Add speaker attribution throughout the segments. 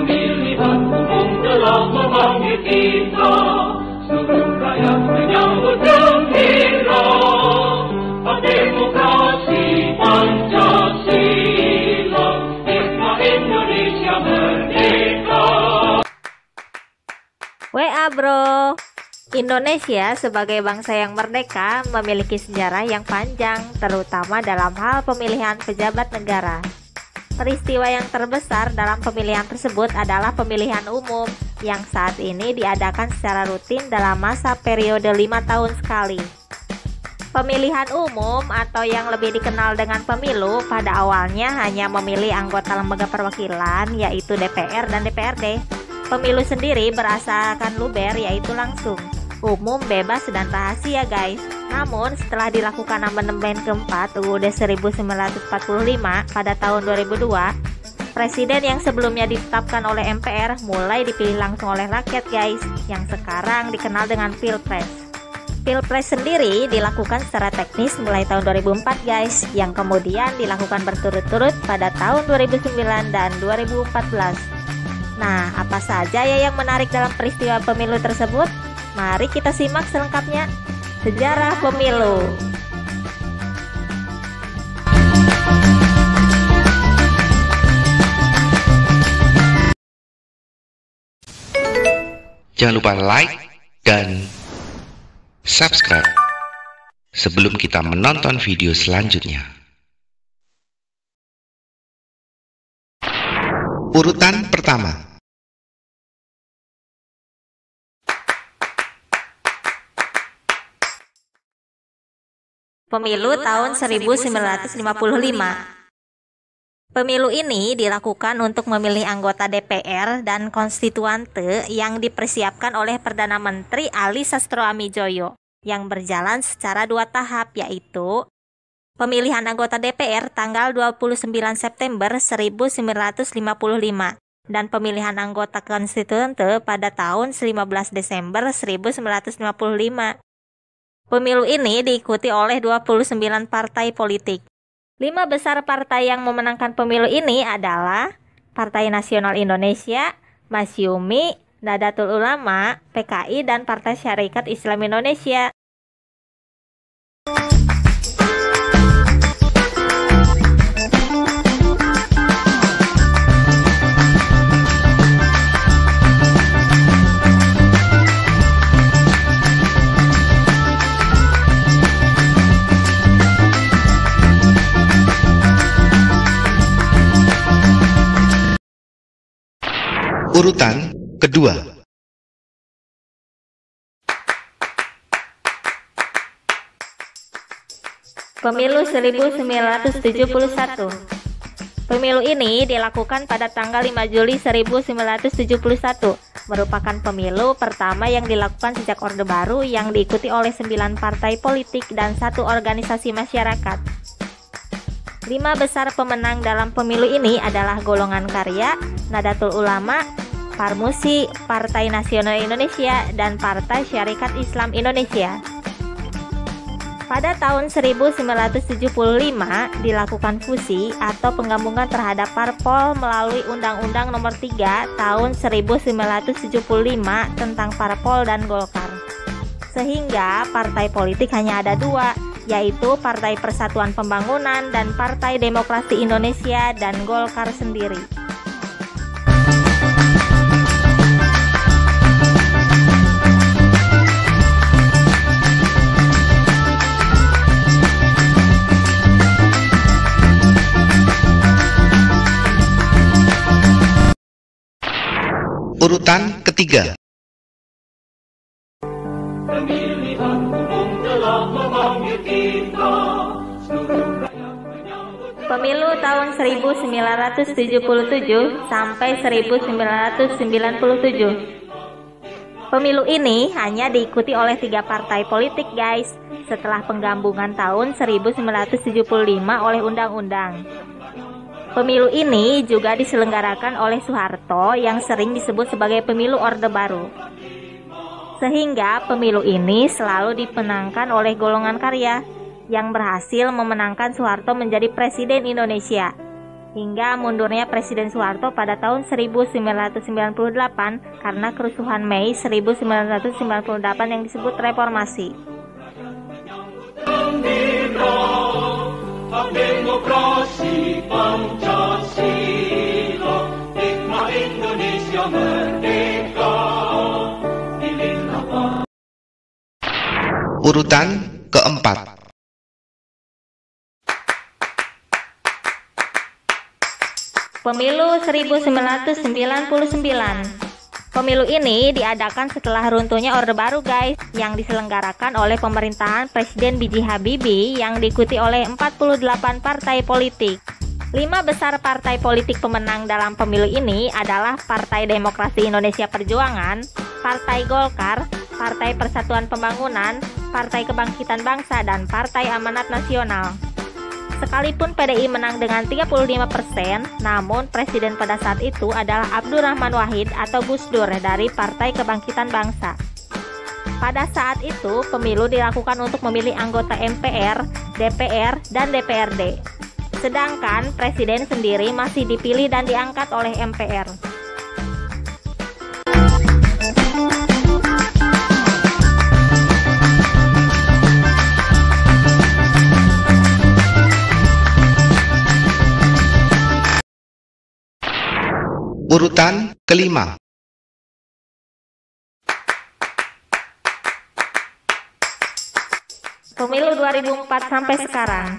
Speaker 1: Pemilihan umum telah memanggil kita, seluruh rakyat menyambut gembira. Demokrasi Pancasila, hikmah Indonesia merdeka.
Speaker 2: WA bro. Indonesia sebagai bangsa yang merdeka memiliki sejarah yang panjang, terutama dalam hal pemilihan pejabat negara. Peristiwa yang terbesar dalam pemilihan tersebut adalah pemilihan umum yang saat ini diadakan secara rutin dalam masa periode 5 tahun sekali. Pemilihan umum atau yang lebih dikenal dengan pemilu pada awalnya hanya memilih anggota lembaga perwakilan yaitu DPR dan DPRD. Pemilu sendiri berdasarkan luber yaitu langsung, umum, bebas, dan rahasia guys. Namun setelah dilakukan amandemen keempat UUD 1945 pada tahun 2002, presiden yang sebelumnya ditetapkan oleh MPR mulai dipilih langsung oleh rakyat guys, yang sekarang dikenal dengan Pilpres. Pilpres sendiri dilakukan secara teknis mulai tahun 2004 guys, yang kemudian dilakukan berturut-turut pada tahun 2009 dan 2014. Nah, apa saja ya yang menarik dalam peristiwa pemilu tersebut? Mari kita simak selengkapnya. Sejarah pemilu.
Speaker 3: Jangan lupa like dan subscribe sebelum kita menonton video selanjutnya. Urutan pertama.
Speaker 2: Pemilu tahun 1955. Pemilu ini dilakukan untuk memilih anggota DPR dan konstituante yang dipersiapkan oleh Perdana Menteri Ali Sastroamidjojo yang berjalan secara 2 tahap, yaitu pemilihan anggota DPR tanggal 29 September 1955 dan pemilihan anggota konstituante pada tahun 15 Desember 1955. Pemilu ini diikuti oleh 29 partai politik. 5 besar partai yang memenangkan pemilu ini adalah Partai Nasional Indonesia, Masyumi, Nahdlatul Ulama, PKI, dan Partai Syarikat Islam Indonesia.
Speaker 3: Urutan kedua.
Speaker 2: Pemilu 1971. Pemilu ini dilakukan pada tanggal 5 Juli 1971, merupakan pemilu pertama yang dilakukan sejak Orde Baru yang diikuti oleh 9 partai politik dan 1 organisasi masyarakat. 5 besar pemenang dalam pemilu ini adalah Golongan Karya, Nahdlatul Ulama, Parmusi, Partai Nasional Indonesia, dan Partai Syarikat Islam Indonesia. Pada tahun 1975 dilakukan fusi atau penggabungan terhadap parpol melalui Undang-Undang Nomor 3 Tahun 1975 tentang parpol dan Golkar. Sehingga partai politik hanya ada 2, yaitu Partai Persatuan Pembangunan dan Partai Demokrasi Indonesia dan Golkar sendiri.
Speaker 3: Urutan ketiga.
Speaker 1: Pemilihan umum telah memanggil kita, seluruh rakyat menyambut.
Speaker 2: Pemilu tahun 1977 sampai 1997. Pemilu ini hanya diikuti oleh 3 partai politik guys, setelah penggabungan tahun 1975 oleh undang-undang. Pemilu ini juga diselenggarakan oleh Soeharto yang sering disebut sebagai pemilu Orde Baru. Sehingga pemilu ini selalu dimenangkan oleh Golongan Karya yang berhasil memenangkan Soeharto menjadi Presiden Indonesia. hingga mundurnya Presiden Soeharto pada tahun 1998 karena kerusuhan Mei 1998 yang disebut reformasi.
Speaker 1: Demokrasi Pancasila, hikmah Indonesia merdeka.
Speaker 3: Urutan keempat.
Speaker 2: Pemilu 1999. Pemilu ini diadakan setelah runtuhnya Orde Baru guys, yang diselenggarakan oleh pemerintahan Presiden B.J. Habibie yang diikuti oleh 48 partai politik. 5 besar partai politik pemenang dalam pemilu ini adalah Partai Demokrasi Indonesia Perjuangan, Partai Golkar, Partai Persatuan Pembangunan, Partai Kebangkitan Bangsa, dan Partai Amanat Nasional. Sekalipun PDI menang dengan 35%, namun presiden pada saat itu adalah Abdurrahman Wahid atau Gus Dur dari Partai Kebangkitan Bangsa. Pada saat itu, pemilu dilakukan untuk memilih anggota MPR, DPR, dan DPRD. Sedangkan presiden sendiri masih dipilih dan diangkat oleh MPR.
Speaker 3: Urutan kelima.
Speaker 2: Pemilu 2004 sampai sekarang.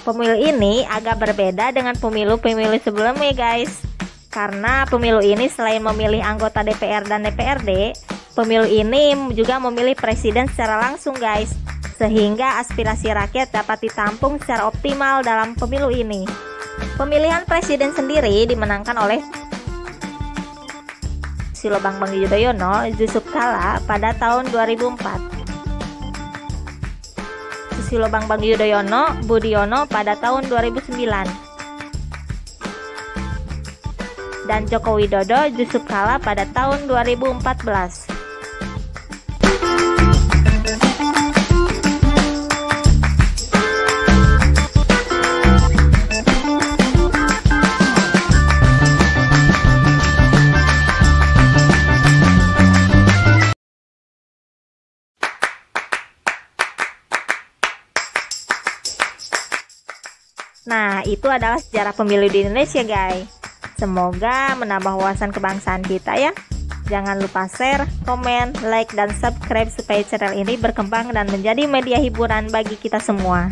Speaker 2: Pemilu ini agak berbeda dengan pemilu-pemilu sebelumnya guys. Karena pemilu ini selain memilih anggota DPR dan DPRD, pemilu ini juga memilih presiden secara langsung guys. Sehingga aspirasi rakyat dapat ditampung secara optimal dalam pemilu ini. Pemilihan presiden sendiri dimenangkan oleh Susilo Bambang Yudhoyono, Yusuf Kala pada tahun 2004. Susilo Bambang Yudhoyono, Budiono pada tahun 2009. Dan Joko Widodo, Yusuf Kala pada tahun 2014. Nah, itu adalah sejarah pemilu di Indonesia, guys. Semoga menambah wawasan kebangsaan kita ya. Jangan lupa share, komen, like, dan subscribe supaya channel ini berkembang dan menjadi media hiburan bagi kita semua.